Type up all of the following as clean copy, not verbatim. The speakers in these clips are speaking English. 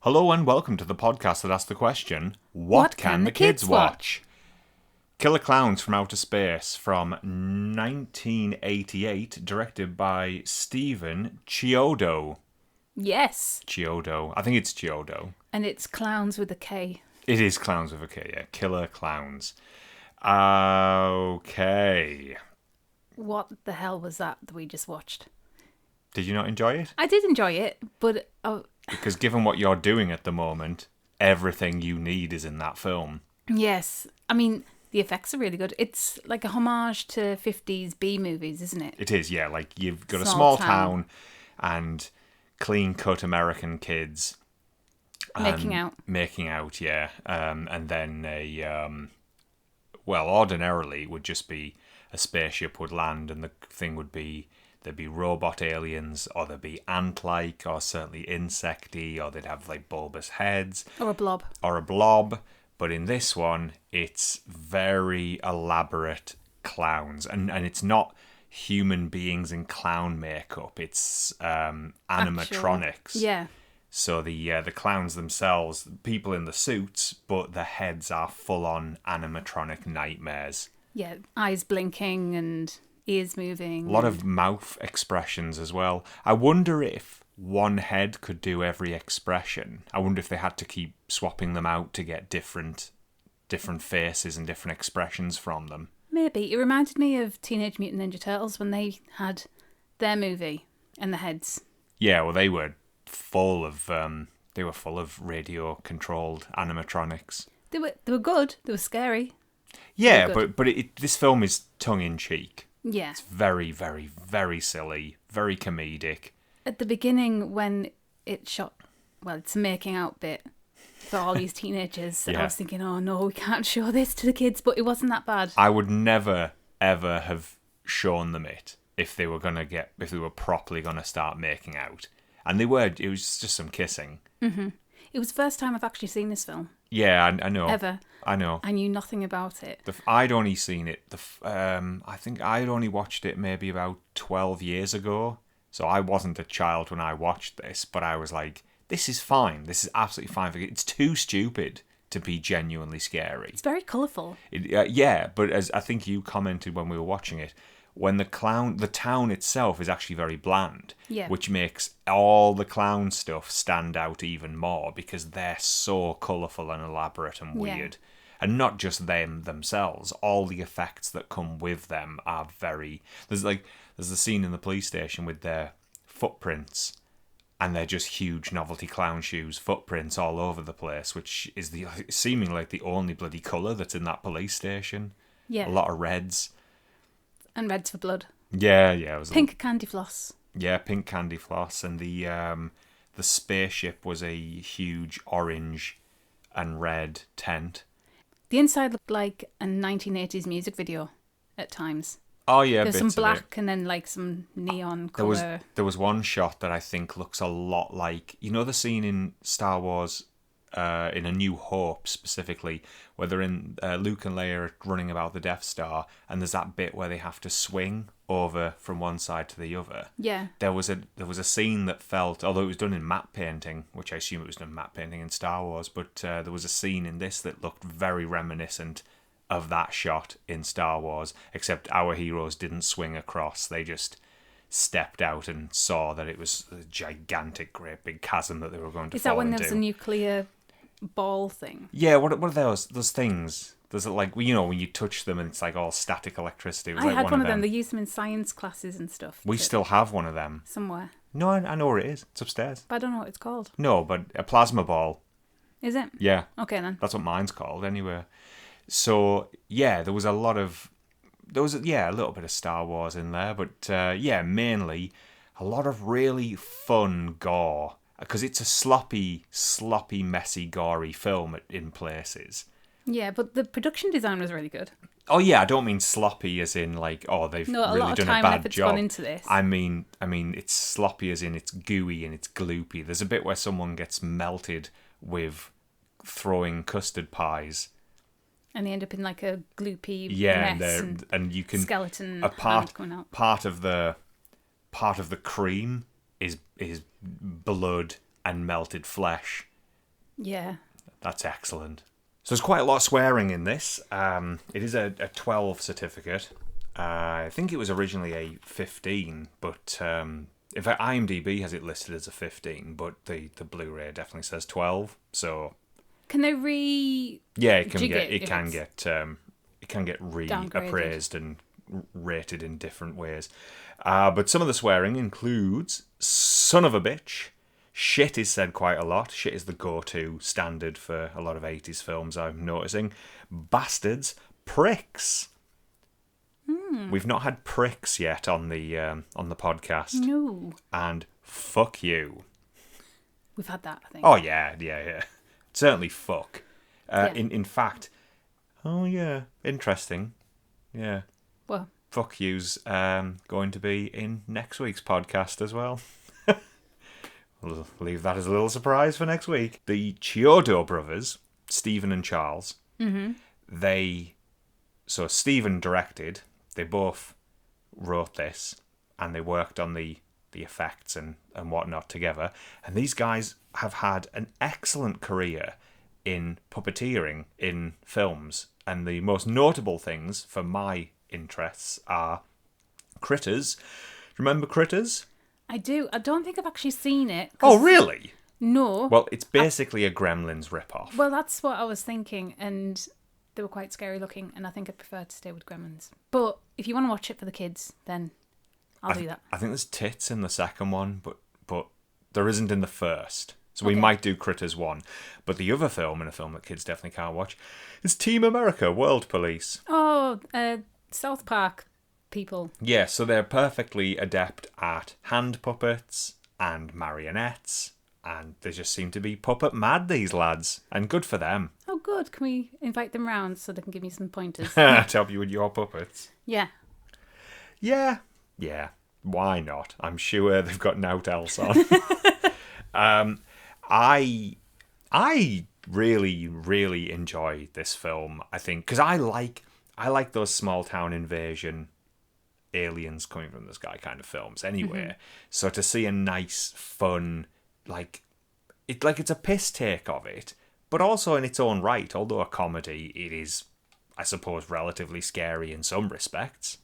Hello and welcome to the podcast that asks the question, what can the kids watch? Killer Klowns from Outer Space from 1988, directed by Stephen Chiodo. Yes. Chiodo. I think it's Chiodo. And it's Clowns with a K. It is Clowns with a K, yeah. Killer Klowns. Okay. What the hell was that we just watched? Did you not enjoy it? I did enjoy it, but... Because given what you're doing at the moment, everything you need is in that film. Yes. I mean, the effects are really good. It's like a homage to 50s B-movies, isn't it? It is, yeah. Like, you've got a Small small town and clean-cut American kids... Making out, yeah. And then ordinarily it would just be a spaceship would land and the thing would be, there'd be robot aliens, or there'd be ant-like, or certainly insecty, or they'd have like bulbous heads. Or a blob. But in this one, it's very elaborate clowns. And it's not human beings in clown makeup. It's animatronics. Yeah. So the clowns themselves, people in the suits, but the heads are full-on animatronic nightmares. Yeah, eyes blinking and ears moving. A lot of mouth expressions as well. I wonder if one head could do every expression. I wonder if they had to keep swapping them out to get different faces and different expressions from them. Maybe. It reminded me of Teenage Mutant Ninja Turtles when they had their movie and the heads. Yeah, well, they were full of radio controlled animatronics. They were good. They were scary. Yeah, but this film is tongue in cheek. Yeah. It's very, very, very silly, very comedic. At the beginning, when it's a making out bit for all these teenagers. Yeah. I was thinking, oh no, we can't show this to the kids, but it wasn't that bad. I would never ever have shown them it if they were properly gonna start making out. And it was just some kissing. Mm-hmm. It was the first time I've actually seen this film. Yeah, I know. Ever. I know. I knew nothing about it. I'd only seen it. I think I'd only watched it maybe about 12 years ago. So I wasn't a child when I watched this, but I was like, this is fine. This is absolutely fine. It's too stupid to be genuinely scary. It's very colourful. Yeah, but as I think you commented when we were watching it, when the town itself is actually very bland, yeah. Which makes all the clown stuff stand out even more because they're so colourful and elaborate and weird. Yeah. And not just them themselves, all the effects that come with them are very... There's the scene in the police station with their footprints, and they're just huge novelty clown shoes footprints all over the place, which is seeming like the only bloody colour that's in that police station. Yeah. A lot of reds. And reds for blood. Yeah. It was pink candy floss. Yeah, pink candy floss. And the spaceship was a huge orange and red tent. The inside looked like a 1980s music video at times. Oh, yeah, There's bits some black and then like some neon colour. There was one shot that I think looks a lot like... You know the scene in Star Wars... in A New Hope specifically, where they're in Luke and Leia are running about the Death Star, and there's that bit where they have to swing over from one side to the other. Yeah. There was a scene that felt, although it was done in matte painting, which I assume it was done in matte painting in Star Wars, but there was a scene in this that looked very reminiscent of that shot in Star Wars, except our heroes didn't swing across. They just stepped out and saw that it was a gigantic, great big chasm that they were going to fall into. Is that when there was a nuclear ball thing? Yeah, what are those things? There's like, when you touch them and it's like all static electricity. It was I like had one of them. them. They used them in science classes and stuff. We still have one of them. Somewhere. No, I know where it is. It's upstairs. But I don't know what it's called. No, but a plasma ball. Is it? Yeah. Okay then. That's what mine's called anyway. So, yeah, there was a little bit of Star Wars in there, but mainly a lot of really fun gore. Because it's a sloppy, messy, gory film in places. Yeah, but the production design was really good. Oh yeah, I don't mean sloppy as in like, they've really done a bad job. Gone into this. I mean it's sloppy as in it's gooey and it's gloopy. There's a bit where someone gets melted with throwing custard pies. And they end up in like a gloopy mess and you can skeleton coming out. Part of the cream is blood and melted flesh, Yeah. That's excellent. So there's quite a lot of swearing in this. It is a 12 certificate. I think it was originally a 15, but in fact IMDb has it listed as a 15, but the Blu-ray definitely says 12. So can they yeah, it can get reappraised and rated in different ways. But some of the swearing includes son of a bitch. Shit is said quite a lot. Shit is the go-to standard for a lot of 80s films, I'm noticing. Bastards. Pricks. We've not had pricks yet on the podcast. No. And fuck you. We've had that, I think. Oh, yeah. Certainly fuck. Yeah. In fact, oh, yeah, interesting. Yeah. Well. Fuck you's going to be in next week's podcast as well. We'll leave that as a little surprise for next week. The Chiodo brothers, Stephen and Charles, so Stephen directed, they both wrote this, and they worked on the effects and whatnot together. And these guys have had an excellent career in puppeteering in films. And the most notable things for my interests are Critters. Remember Critters? I do. I don't think I've actually seen it. Oh, really? No. Well, it's basically a Gremlins ripoff. Well, that's what I was thinking, and they were quite scary looking, and I think I'd prefer to stay with Gremlins. But if you want to watch it for the kids, then I'll do that. I think there's tits in the second one, but there isn't in the first. So we might do Critters 1. But the other film, and a film that kids definitely can't watch, is Team America, World Police. Oh, South Park people. Yeah, so they're perfectly adept at hand puppets and marionettes, and they just seem to be puppet mad, these lads, and good for them. Oh, good. Can we invite them round so they can give me some pointers? To help you with your puppets. Yeah. Yeah. Why not? I'm sure they've got nought else on. I really, really enjoy this film, I think, because I like those small town invasion aliens coming from the sky kind of films anyway. So to see a nice, fun, it's a piss take of it, but also in its own right, although a comedy, it is, I suppose, relatively scary in some respects.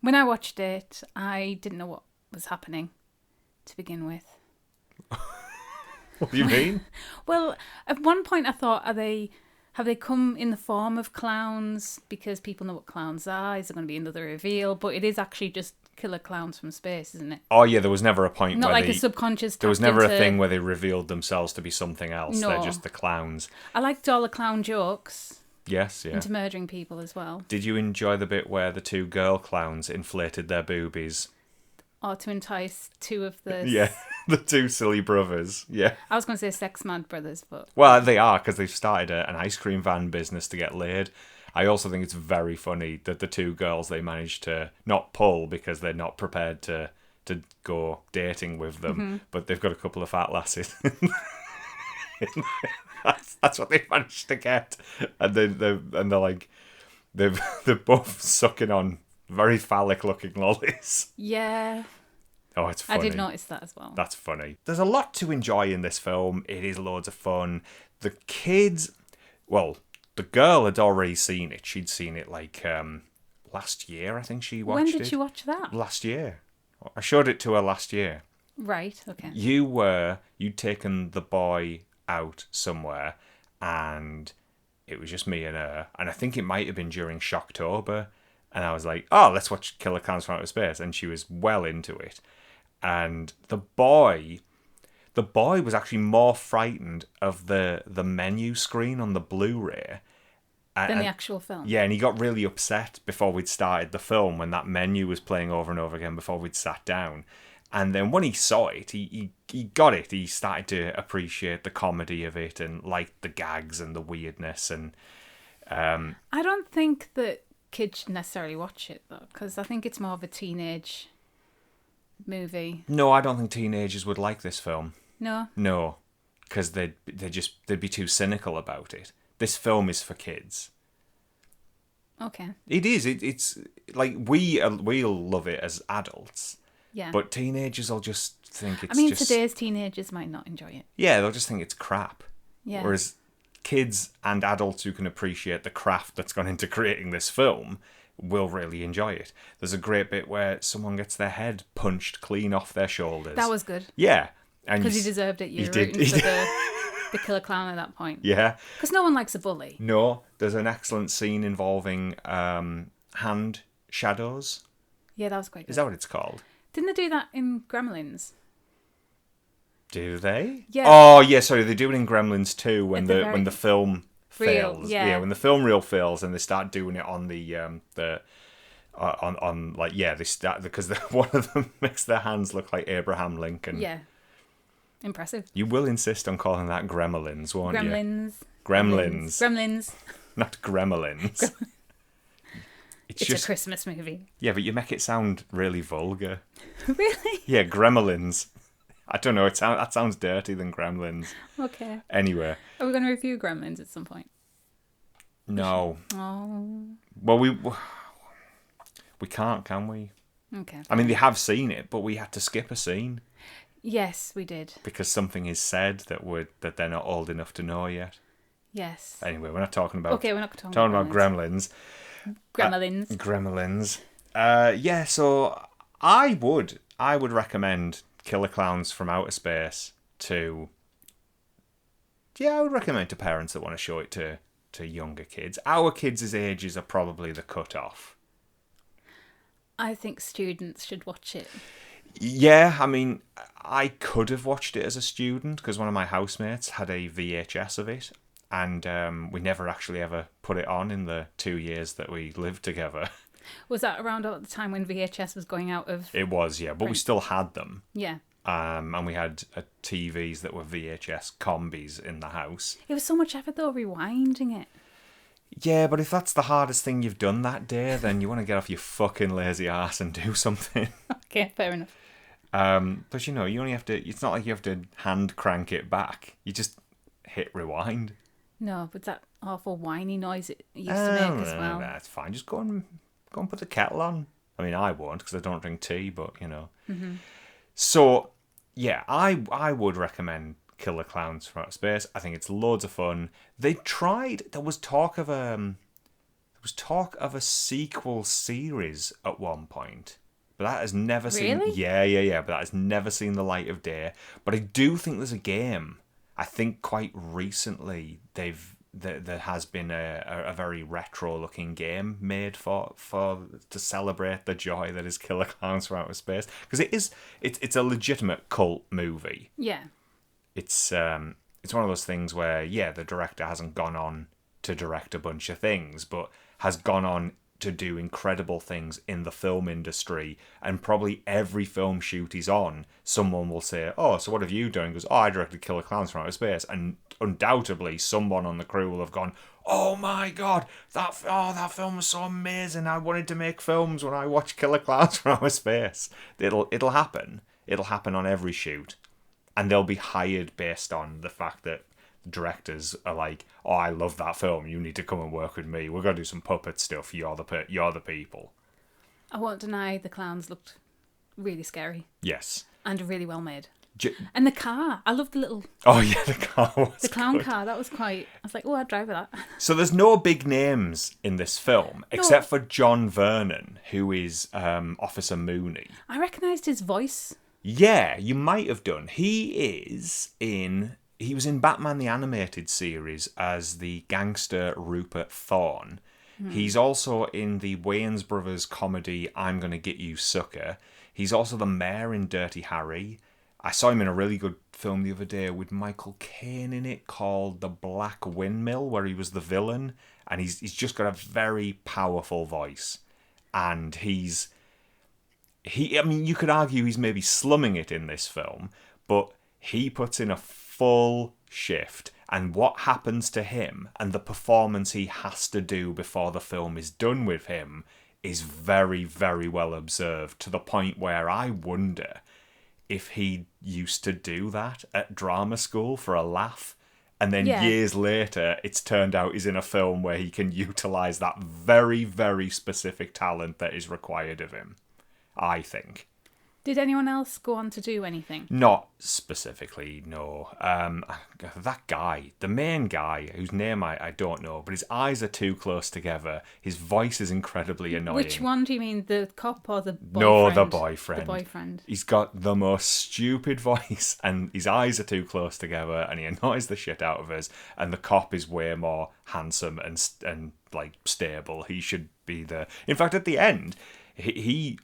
When I watched it, I didn't know what was happening to begin with. What do you mean? Well, at one point I thought, have they come in the form of clowns because people know what clowns are? Is there going to be another reveal? But it is actually just killer clowns from space, isn't it? Oh yeah, there was never a point Not where like a subconscious. There was never a thing where they revealed themselves to be something else. No. They're just the clowns. I liked all the clown jokes. Yes, yeah. Into murdering people as well. Did you enjoy the bit where the two girl clowns inflated their boobies? Or to entice two of the... Yeah, the two silly brothers. Yeah. I was going to say sex mad brothers, but... Well, they are, because they've started an ice cream van business to get laid. I also think it's very funny that the two girls they managed to not pull because they're not prepared to go dating with them, but they've got a couple of fat lasses. That's what they managed to get, and they're like they're both sucking on very phallic looking lollies. Yeah. Oh, it's funny. I did notice that as well. That's funny. There's a lot to enjoy in this film. It is loads of fun. The kids, well, the girl had already seen it. She'd seen it last year, I think she watched it. When did you watch that? Last year. I showed it to her last year. Right, okay. You'd taken the boy out somewhere, and it was just me and her, and I think it might have been during Shocktober, and I was like, oh, let's watch Killer Clowns from Outer Space, and she was well into it. And the boy was actually more frightened of the menu screen on the Blu-ray than the actual film. Yeah, and he got really upset before we'd started the film when that menu was playing over and over again before we'd sat down. And then when he saw it, he got it. He started to appreciate the comedy of it and liked the gags and the weirdness. And I don't think that kids should necessarily watch it, though, because I think it's more of a teenage movie. No, I don't think teenagers would like this film. No? No, because they'd be too cynical about it. This film is for kids. Okay. It is. It's like we'll love it as adults. Yeah. But teenagers will just think it's today's teenagers might not enjoy it. Yeah, they'll just think it's crap. Yeah. Whereas kids and adults who can appreciate the craft that's gone into creating this film will really enjoy it. There's a great bit where someone gets their head punched clean off their shoulders. That was good. Yeah. And Because he deserved it. You're did. rooting for the killer clown at that point. Yeah. Because no one likes a bully. No, there's an excellent scene involving hand shadows. Yeah, that was quite good. Is that what it's called? Didn't they do that in Gremlins? Do they? Yeah. Oh, yeah. Sorry, they do it in Gremlins too when when the film Reel, fails. yeah. When the film reel fails and they start doing it on the on like they start because one of them makes their hands look like Abraham Lincoln. Yeah. Impressive. You will insist on calling that Gremlins, won't you? Gremlins. Not Gremlins. It's a Christmas movie. Yeah, but you make it sound really vulgar. Really? Yeah, Gremlins. I don't know. That sounds dirty than Gremlins. Okay. Anyway. Are we going to review Gremlins at some point? No. Oh. Well, we can't, can we? Okay. I mean, they have seen it, but we had to skip a scene Yes, we did. because something is said that they're not old enough to know yet. Yes. Anyway, we're not talking about. Okay, we're not talking about Gremlins. Gremlins. Gremlins. Yeah. So I would recommend Killer Clowns from Outer Space to. Yeah, I would recommend to parents that want to show it to younger kids. Our kids' ages are probably the cut-off. I think students should watch it. Yeah, I mean, I could have watched it as a student because one of my housemates had a VHS of it, and we never actually ever put it on in the 2 years that we lived together. Was that around at the time when VHS was going out of... It was, yeah, but we still had them. Yeah. And we had TVs that were VHS combis in the house. It was so much effort, though, rewinding it. Yeah, but if that's the hardest thing you've done that day, then you want to get off your fucking lazy ass and do something. Okay, fair enough. But you only have to. It's not like you have to hand crank it back. You just hit rewind. No, but that awful whiny noise it used to make as well. That's fine. Just go and put the kettle on. I mean, I won't because I don't drink tea, but Mm-hmm. So, yeah, I would recommend Killer Clowns from Outer Space. I think it's loads of fun. They tried. There was talk of a sequel series at one point. But that has never seen... Really? Yeah. But that has never seen the light of day. But I do think there's a game. I think quite recently there has been a very retro-looking game made to celebrate the joy that is Killer Clowns from Outer Space. Because it's a legitimate cult movie. Yeah. It's one of those things where, the director hasn't gone on to direct a bunch of things, but has gone on to do incredible things in the film industry, and probably every film shoot he's on, someone will say, "Oh, so what have you done?" He goes, "Oh, I directed Killer Clowns from Outer Space," and undoubtedly someone on the crew will have gone, "Oh my god, that film was so amazing! I wanted to make films when I watched Killer Clowns from Outer Space." It'll happen. It'll happen on every shoot, and they'll be hired based on the fact that directors are like, "Oh, I love that film. You need to come and work with me. We're gonna do some puppet stuff. You're the people." I won't deny the clowns looked really scary. Yes. And really well made. And the car. I loved the little... Oh, yeah, the car was The clown good. car. That was quite... I was like, oh, I'd drive that. So there's no big names in this film, except for John Vernon, who is Officer Mooney. I recognised his voice. Yeah, you might have done. He was in Batman the Animated Series as the gangster Rupert Thorne. He's also in the Wayans Brothers comedy I'm Gonna Get You, Sucker. He's also the mayor in Dirty Harry. I saw him in a really good film the other day with Michael Caine in it called The Black Windmill, where he was the villain. And he's just got a very powerful voice. And I mean, you could argue he's maybe slumming it in this film, but he puts in a full shift, and what happens to him and the performance he has to do before the film is done with him is very, very well observed, to the point where I wonder if he used to do that at drama school for a laugh, and then years later it's turned out he's in a film where he can utilise that very, very specific talent that is required of him, I think. Did anyone else go on to do anything? Not specifically, no. That guy, the main guy, whose name I don't know, but his eyes are too close together. His voice is incredibly annoying. Which one do you mean, the cop or the boyfriend? No, the boyfriend. The boyfriend. He's got the most stupid voice, and his eyes are too close together, and he annoys the shit out of us. And the cop is way more handsome and like stable. He should be the. In fact, at the end, he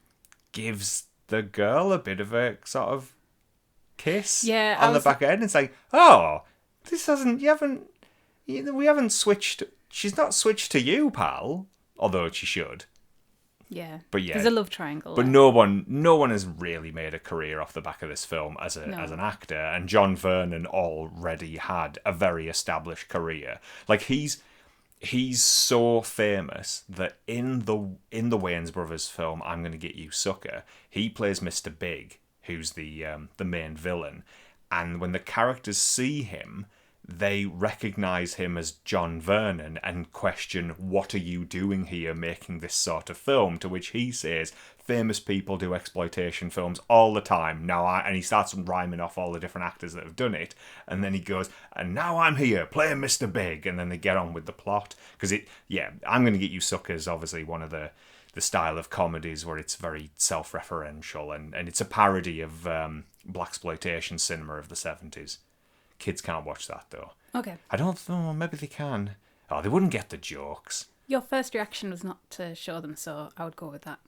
gives the girl a bit of a sort of kiss on the back end. It's like, oh, this hasn't. We haven't switched. She's not switched to you, pal. Although she should. Yeah. But yeah, there's a love triangle. But no one has really made a career off the back of this film as an actor. And John Vernon already had a very established career. Like he's so famous that in the Wayans Brothers film I'm Gonna Get You Sucker, he plays Mr. Big, who's the main villain, and when the characters see him, they recognize him as John Vernon and question, what are you doing here making this sort of film? To which he says, famous people do exploitation films all the time. And he starts rhyming off all the different actors that have done it. And then he goes, and now I'm here playing Mr. Big. And then they get on with the plot. Because I'm Gonna Get You Sucker is obviously one of the style of comedies where it's very self-referential. And it's a parody of blaxploitation cinema of the 70s. Kids can't watch that, though. Okay. I don't know. Maybe they can. Oh, they wouldn't get the jokes. Your first reaction was not to show them, so I would go with that.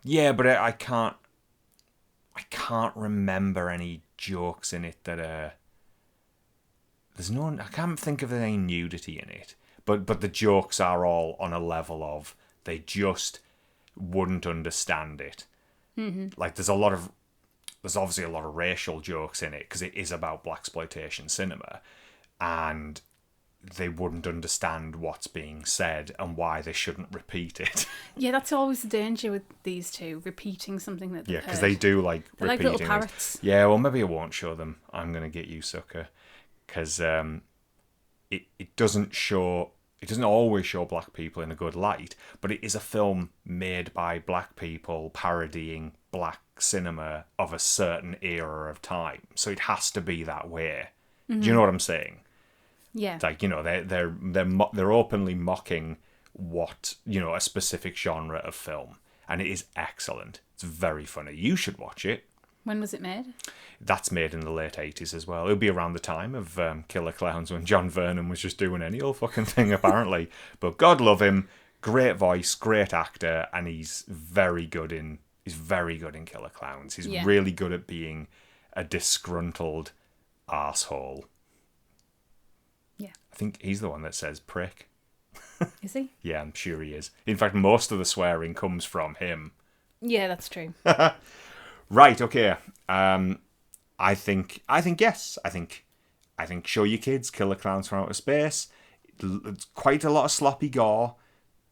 Yeah, but I can't remember any jokes in it that there's no. I can't think of any nudity in it. But the jokes are all on a level of they just wouldn't understand it. Mm-hmm. Like there's obviously a lot of racial jokes in it because it is about blaxploitation cinema, and they wouldn't understand what's being said and why they shouldn't repeat it. Yeah, that's always the danger with these two, repeating something that they've heard. Because they do like They're repeating. like little parrots. Yeah, well, maybe I won't show them I'm Gonna Get You Sucker, because it doesn't always show black people in a good light, but it is a film made by black people parodying black cinema of a certain era of time, so it has to be that way. Mm-hmm. Do you know what I'm saying? Yeah. It's like, they're openly mocking what, a specific genre of film, and it is excellent. It's very funny. You should watch it. When was it made? That's made in the late 80s as well. It'll be around the time of Killer Klowns, when John Vernon was just doing any old fucking thing, apparently. But God love him. Great voice, great actor, and he's very good in Killer Klowns. He's really good at being a disgruntled arsehole. Yeah. I think he's the one that says prick. Is he? Yeah, I'm sure he is. In fact, most of the swearing comes from him. Yeah, that's true. Right, okay. I think yes. I think show your kids Killer Klowns from Outer Space. It's quite a lot of sloppy gore,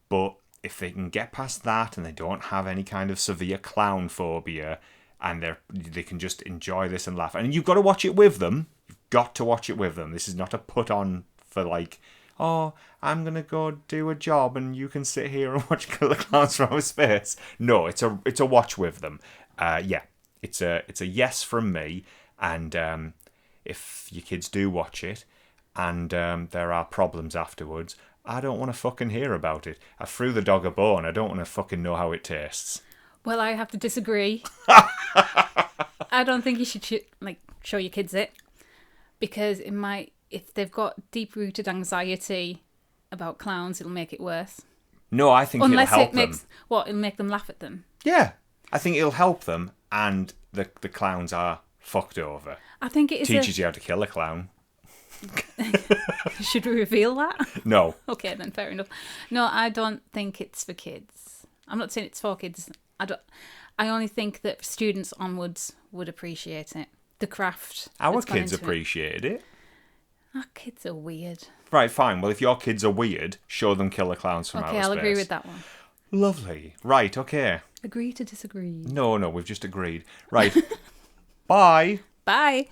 but if they can get past that and they don't have any kind of severe clown phobia, and they can just enjoy this and laugh, and you've got to watch it with them. You've got to watch it with them. This is not a put on for like, oh, I'm gonna go do a job and you can sit here and watch Killer Klowns from Outer Space. No, it's a watch with them. Yeah, it's a yes from me. And if your kids do watch it and there are problems afterwards, I don't want to fucking hear about it. I threw the dog a bone. I don't want to fucking know how it tastes. Well, I have to disagree. I don't think you should show your kids it, because if they've got deep-rooted anxiety about clowns, it'll make it worse. No, I think it'll help them. It'll make them laugh at them. Yeah, I think it'll help them, and the clowns are fucked over. I think it teaches you how to kill a clown. Should we reveal that? No. Okay, then fair enough. No, I don't think it's for kids. I'm not saying it's for kids. I only think that students onwards would appreciate it. The craft. Our kids appreciated it. Our kids are weird. Right, fine. Well, if your kids are weird, show them Killer Klowns from Outer Space. Okay, I'll agree with that one. Lovely. Right, okay. Agree to disagree. No, we've just agreed. Right. Bye. Bye.